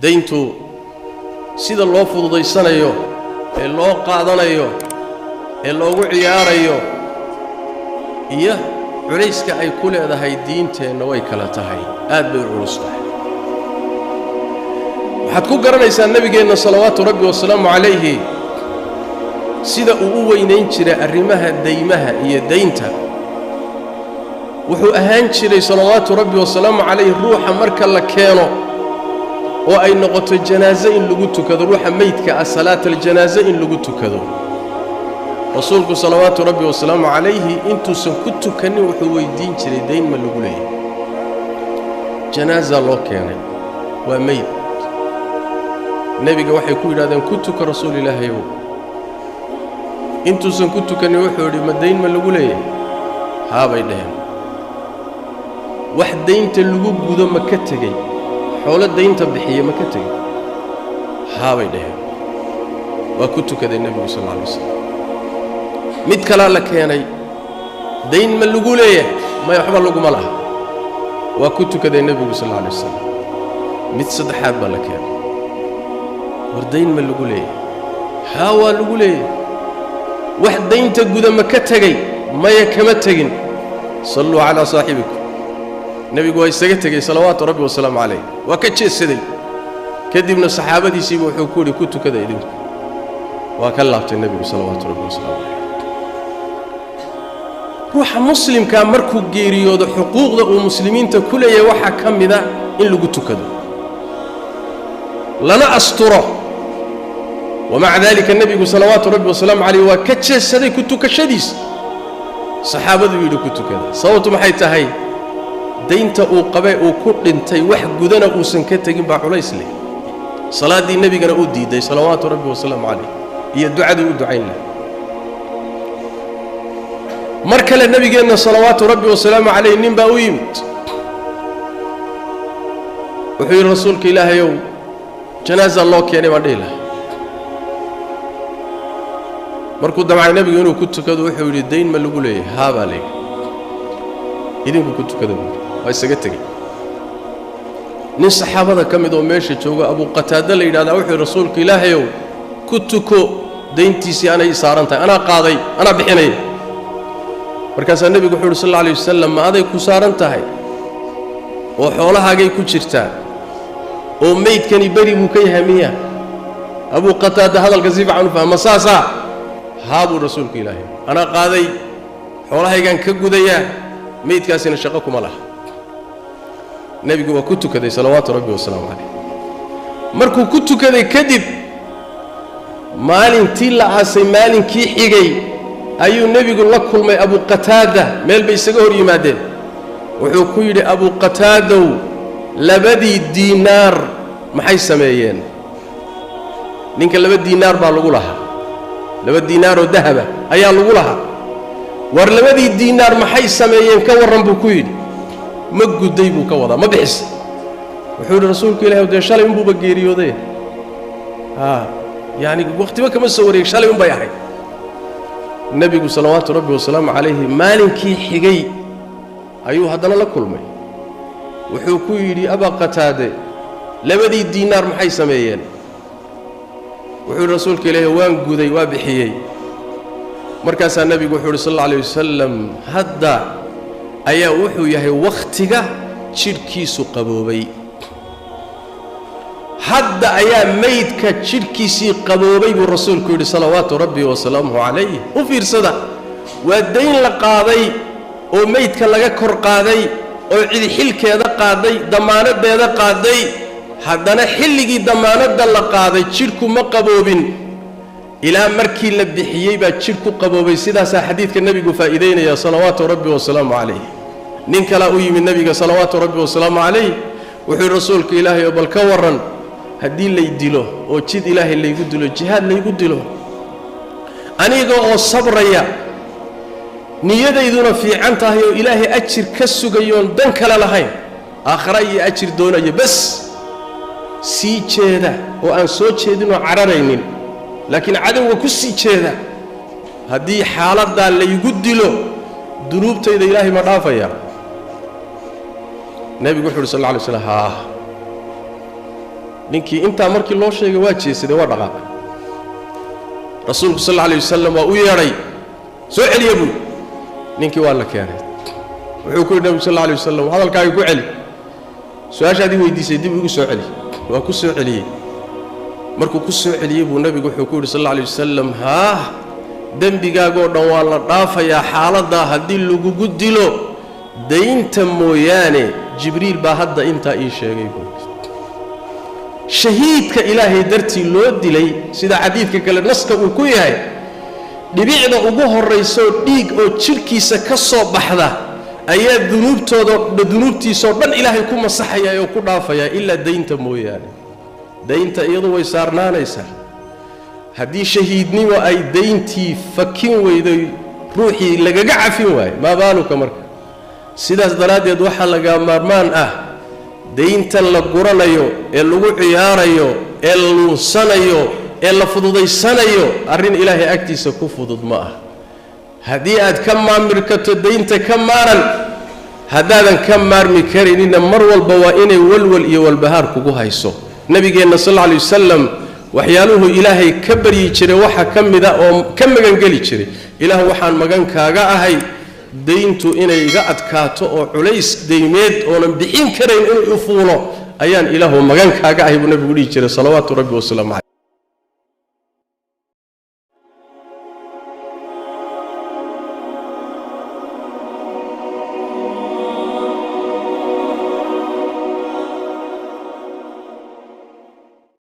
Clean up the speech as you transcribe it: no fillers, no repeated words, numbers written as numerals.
dayntu sida loo fududaysanayo ee loo qaadanayo ee loogu ciyaarayo iyo culayska ay ku leedahay diinteenna way kala tahay aad bay culus tahay waxaad ku garanaysaa nabigeenna salawaatu rabbi wasalaamu calayhi sida uu u weynayn jiray arrimaha deymaha iyo daynta wuxuu ahaan jiray salawaatu rabbi wasalaamu calayhi ruuxa marka la keeno oo ay noqoto janaaso in lagu tukado ruuxa meydka ah salaat aljanaaso in lagu tukado rasuulku salawaatu rabbi wasalaamu calayhi intuusan ku tukanin wuxuu weydiin jiray dayn ma lagu leeyahay janaaza loo keenay waa meyd nebiga waxay ku yidhahdeen ku tuka rasuul ilaahayow intuusan ku tukanin wuxuu yidhi ma dayn ma lagu leeyahay haa bay dhaheen wax daynta lagu gudo ma ka tegey xoolo daynta bixiye ma ka tegey haa bay dhaheen waa ku tukaday nebigu sal alla alay wasalam mid kalaa la keenay dayn ma lagu leeyahay maya waxba laguma laha waa ku tukaday nebigu sal alla alay wasalam mid saddexaad baa la keenay war dayn ma lagu leeyahay haa waa lagu leeyahay wax daynta guda ma ka tegey maya kama tegin salluu calaa saaxibikum nebigu waa isaga tegey salawaatu rabbi wasalaamu calayh waa ka jeedsaday kadibna saxaabadiisiiba wuxuu ku yidhi ku tukada idinku waa ka laabtay nebigu salawaatu rabbi wasalaamu calayh ruuxa muslimkaa markuu geeriyoodo xuquuqda uu muslimiinta ku leeyahay waxaa ka mida in lagu tukado lana asturo wamaca daalika nebigu salawaatu rabbi wasalaamu calayh waa ka jeedsaday ku tukashadiisa saxaabaduu yidhi ku tukada sababtu maxay tahay daynta uu qabay uu ku dhintay wax gudana uusan ka tegin baa culays leh salaaddii nebigana uu diiday salawaatu rabbi wasalaamu calayh iyo ducaduu u ducayn lahay mar kale nebigeenna salawaatu rabbi wasalaamu calayh nin baa u yimid wuxuu yidhi rasuulka ilaahayow janaaza loo keenay baan dhihi lahay markuu damcay nebigu inuu ku tukado wuxuu yidhi dayn ma lagu leeyahay haa baa layidhi idinku ku tukada buuri waa isaga tegey nin saxaabada ka mid oo meesha jooga abu qataada la yidhahdaa wuxuu yidhi rasuulka ilaahayow ku tuko dayntiisii anay saaran tahay anaa qaaday anaa bixinaya markaasaa nebigu wuxuu yidhi sal alla alayh wasalam ma aday ku saaran tahay oo xoolahaagay ku jirtaa oo meydkani beri buu ka yahay miya abu qataada hadalka si fiican u fahma saasaa haa buu rasuulka ilaahay anaa qaaday xoolahaygaan ka gudayaa meydkaasina shaqo kuma laha nebigu waa ku tukaday salawaatu rabbi wasalaamu calayh markuu ku tukaday kadib maalintii la aasay maalinkii xigay ayuu nebigu la kulmay abu qataada meel bay isaga hor yimaadeen wuxuu ku yidhi abu qataadow labadii diinaar maxay sameeyeen ninka 2 diinaar baa lagu lahaa 2 diinaaroo dahaba ayaa lagu lahaa war 2 diinaar maxay sameeyeen ka warran buu ku yidhi ma guday buu ka wadaa ma bixis wuxuu yidhi rasuulku ilaahay dee shalay unbuuba geeriyooday yani waqtiba kama soo wareeg shalay un bay ahayd nebigu salawaatu rabbi wasalaamu calayhi maalinkii xigay ayuu haddana la kulmay wuxuu ku yidhi abaa qataade 2 diinaar maxay sameeyeen wuxuu yidhi rasuulka ilaahay waan guday waa bixiyey markaasaa nebigu wuxuu yidhi sal alla alayh wasalam hadda ayaa wuxuu yahay wakhtiga jidhkiisu qaboobay hadda ayaa meydka jidhkiisii qaboobay buu rasuulku yidhi salawaatu rabbi wasalaamuhu calayh u fiirsada waa dayn la qaaday oo meydka laga kor qaaday oo cidi xilkeeda qaaday damaanadeeda qaaday haddana xilligii damaanadda la qaaday jidhku ma qaboobin ilaa markii la bixiyey baa jidh ku qaboobay sidaasaa xadiidka nebigu faa'iidaynaya salawaatu rabbi wasalaamu calayh nin kalaa u yimid nebiga salawaatu rabbi wasalaamu calayh wuxuu yidhi rasuulka ilaahay oo bal ka warran haddii lay dilo oo jid ilaahay laygu dilo jihaad laygu dilo aniga oo sabraya niyadayduna fiican tahay oo ilaahay ajir ka sugayoon dan kale lahayn aakhira iyo ajir doonaya bas sii jeeda oo aan soo jeedinoo cararaynin laakiin cadowga ku sii jeeda haddii xaaladdaa laygu dilo dunuubtayda ilaahay ma dhaafaya nebigu wuxuu yidhi sal alla alay slam haa ninkii intaa markii loo sheegay waa jeesaday waa dhaqaaqay rasuulku sallallahu alayhi wasallam waa u yeeray soo celiya buu ninkii waa la keenay wuxuu ku yidhi sallallahu alayhi wasallam hadalkaaga ku celi su'aashaadii weydiisay dib ugu soo celi waa ku soo celiyay markuu ku soo celiyay buu nabigu wuxuu ku yidhi sallallahu alayhi wasallam dembigaago dhan waa la dhaafayaa xaaladda haddii lagugu dilo daynta mooyaane jibriil baa hadda intaa ii sheegay buu shahiidka ilaahay dartii loo dilay sida xadiidka kale naska uu ku yahay dhibicda ugu horeyso dhiig oo jirkiisa ka soo baxda ayaa dunuubtiisoo dhan ilaahay ku masaxaya oo ku dhaafaya ilaa daynta mooyaane daynta iyadu way saarnaanaysaa haddii shahiidnimo ay dayntii fakin weyday ruuxii lagaga cafin waayo maa baaluka marka sidaas daraaddeed waxaa laga maarmaan ah dayntan la guranayo ee lagu ciyaarayo ee la lunsanayo ee la fududaysanayo arrin ilaahay agtiisa ku fudud ma ah haddii aad ka maamirkato daynta ka maaran haddaadan ka maarmi karinina mar walba waa inay walwal iyo walbahaar kugu hayso nabigeenna sallallahu alayhi wasallam waxyaaluhu ilaahay ka baryi jiray waxa ka mid ah oo ka magan geli jiray ilaah waxaan magan kaaga ahay dayntu inay iga adkaato oo culays daymeed oonan bixin karayn inuu fuulo ayaan ilaahu magan kaaga ahay buu nabigu dhihi jiray salawaatu rabbi wa salaamu